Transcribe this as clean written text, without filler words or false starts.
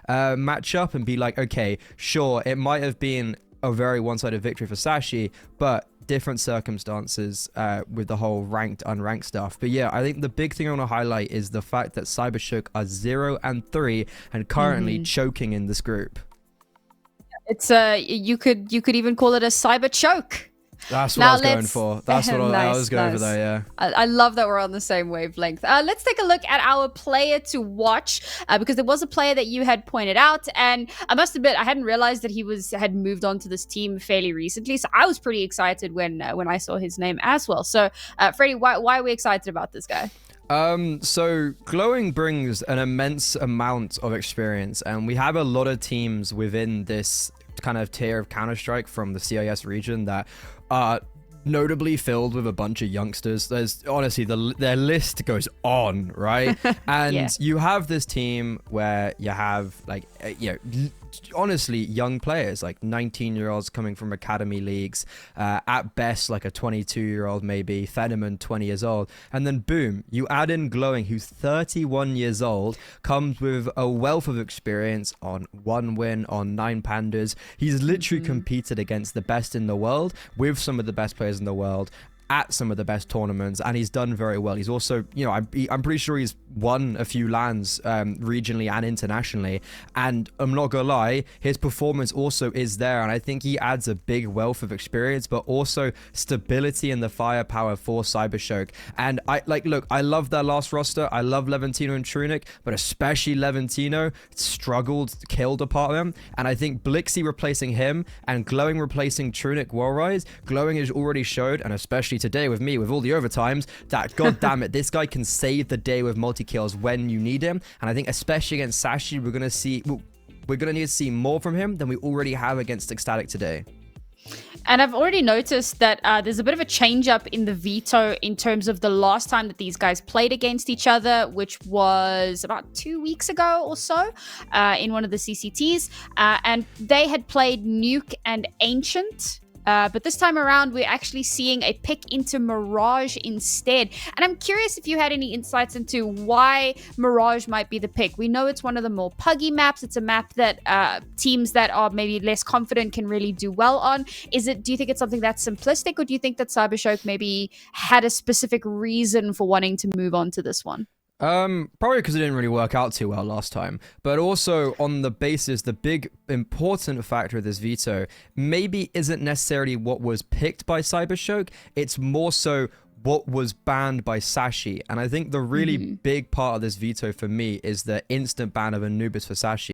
matchup and be like, okay, sure, it might have been a very one-sided victory for Sashi, but different circumstances with the whole ranked unranked stuff. But yeah, I think the big thing I want to highlight is the fact that Cybershock are 0-3 and currently choking in this group. It's you could even call it a cyber choke. That's what I was going for. That's what I was going for there, yeah. I love that we're on the same wavelength. Let's take a look at our player to watch, because there was a player that you had pointed out, and I must admit, I hadn't realized that he had moved on to this team fairly recently, so I was pretty excited when I saw his name as well. So, Freddie, why are we excited about this guy? So Glowing brings an immense amount of experience, and we have a lot of teams within this kind of tier of Counter-Strike from the CIS region that are notably filled with a bunch of youngsters. There's honestly their list goes on, right? And you have this team where you have like honestly young players like 19-year-olds coming from academy leagues, at best like a 22-year-old maybe, Fenneman 20 years old, and then boom, you add in Glowing, who's 31 years old, comes with a wealth of experience on 1 win on 9 pandas. He's literally competed against the best in the world with some of the best players in the world at some of the best tournaments, and he's done very well. He's also, I'm pretty sure he's won a few LANs regionally and internationally, and I'm not gonna lie, his performance also is there, and I think he adds a big wealth of experience, but also stability and the firepower for Cybershock. And I love their last roster. I love Levantino and Trunic, but especially Levantino struggled, killed apart them, and I think Blixie replacing him and Glowing replacing Trunic Warrise, Glowing has already showed, and especially today with me with all the overtimes, that god damn it, this guy can save the day with multi-kills when you need him. And I think especially against Sashi, we're gonna need to see more from him than we already have against Ecstatic today. And I've already noticed that there's a bit of a change up in the veto in terms of the last time that these guys played against each other, which was about 2 weeks ago or so, in one of the CCTs, and they had played Nuke and Ancient. But this time around, we're actually seeing a pick into Mirage instead. And I'm curious if you had any insights into why Mirage might be the pick. We know it's one of the more puggy maps. It's a map that teams that are maybe less confident can really do well on. Do you think it's something that's simplistic, or do you think that Cybershock maybe had a specific reason for wanting to move on to this one? Probably because it didn't really work out too well last time, but also on the basis, the big important factor of this veto maybe isn't necessarily what was picked by Cybershock, it's more so what was banned by Sashi. And I think the really big part of this veto for me is the instant ban of Anubis for Sashi.